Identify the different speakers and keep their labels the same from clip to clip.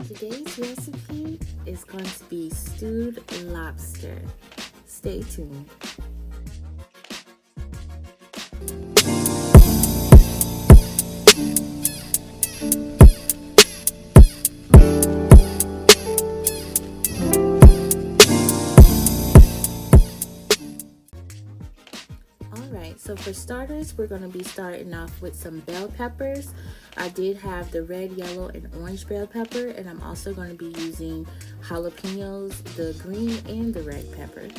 Speaker 1: Today's recipe is going to be stewed lobster. Stay tuned. Alright, so for starters, we're going to be starting off with some bell peppers. I did have the red, yellow, and orange bell pepper, and I'm also going to be using jalapeños, the green and the red pepper.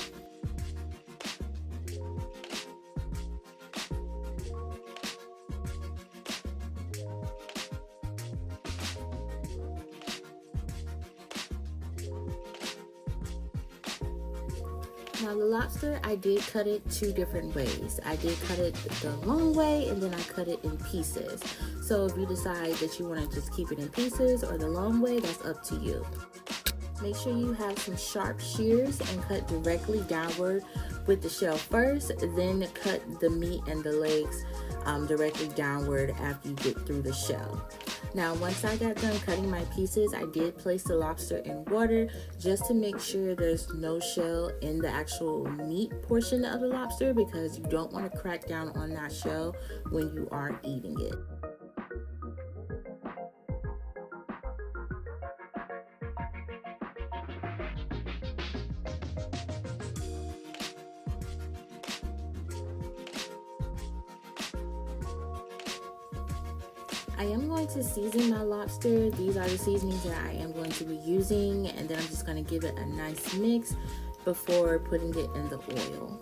Speaker 1: Now the lobster, I did cut it two different ways. I did cut it the long way and then I cut it in pieces. So if you decide that you want to just keep it in pieces or the long way, that's up to you. Make sure you have some sharp shears and cut directly downward with the shell first, then cut the meat and the legs directly downward after you get through the shell. Now, once I got done cutting my pieces, I did place the lobster in water just to make sure there's no shell in the actual meat portion of the lobster, because you don't want to crack down on that shell when you are eating it. I am going to season my lobster. These are the seasonings that I am going to be using, and then I'm just going to give it a nice mix before putting it in the oil.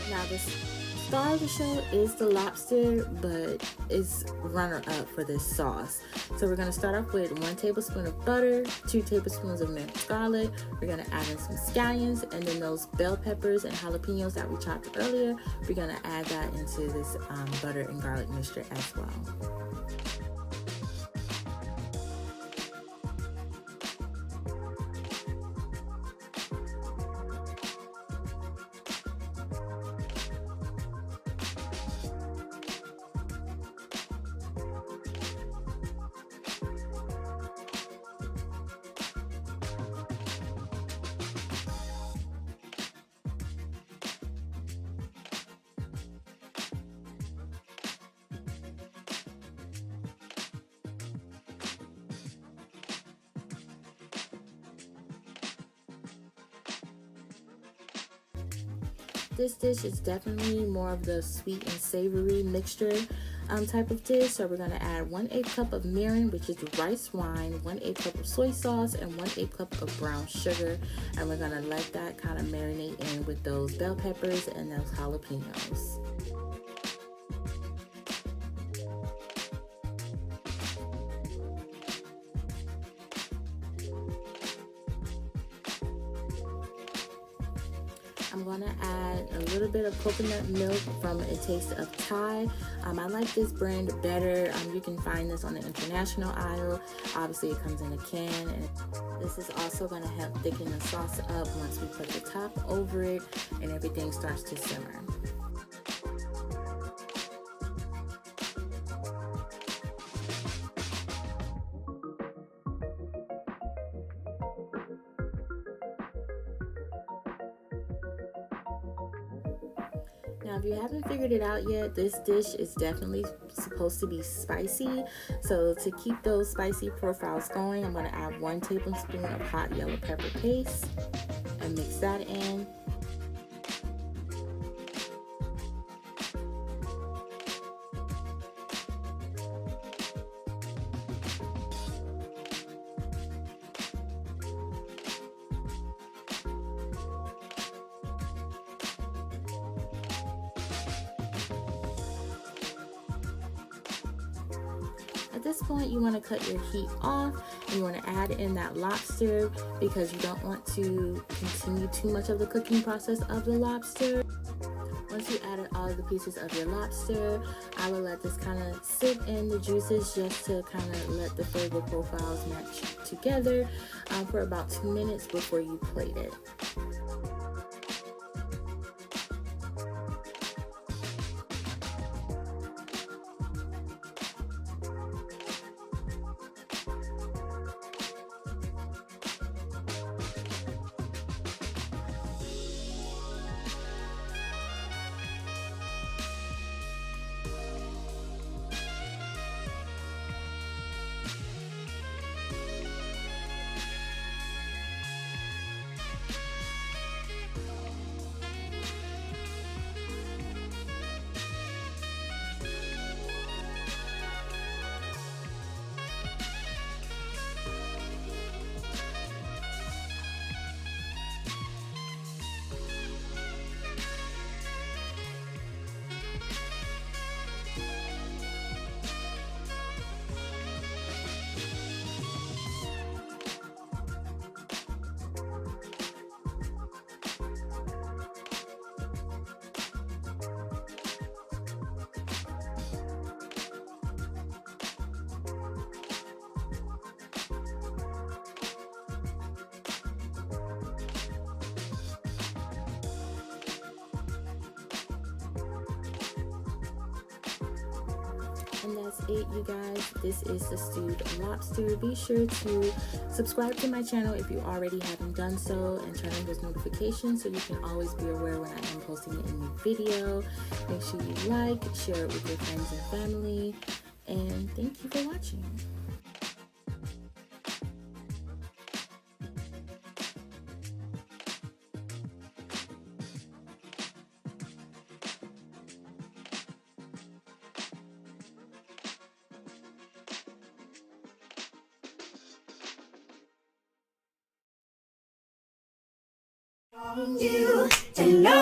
Speaker 1: Now the star of the show is the lobster, but it's runner-up for this sauce. So we're going to start off with 1 tablespoon of butter, 2 tablespoons of minced garlic. We're going to add in some scallions, and then those bell peppers and jalapeños that we chopped earlier, we're going to add that into this butter and garlic mixture as well. This dish is definitely more of the sweet and savory mixture type of dish. So we're going to add 1/8 cup of Mirrin, which is rice wine, 1/8 cup of soy sauce, and 1/8 cup of brown sugar. And we're going to let that kind of marinate in with those bell peppers and those jalapeños. I'm going to add a little bit of coconut milk from A Taste of Thai. I like this brand better. You can find this on the international aisle. Obviously, it comes in a can. And this is also going to help thicken the sauce up once we put the top over it and everything starts to simmer. Now, if you haven't figured it out yet, this dish is definitely supposed to be spicy. So to keep those spicy profiles going, I'm going to add 1 tablespoon of hot yellow pepper paste and mix that in. At this point, you want to cut your heat off. You want to add in that lobster because you don't want to continue too much of the cooking process of the lobster. Once you added all of the pieces of your lobster, I will let this kind of sit in the juices just to kind of let the flavor profiles match together for about 2 minutes before you plate it. And that's it, you guys. This is the stewed lobster. Be sure to subscribe to my channel if you already haven't done so, and turn on those notifications so you can always be aware when I am posting a new video. Make sure you like, share it with your friends and family, and thank you for watching.
Speaker 2: You and know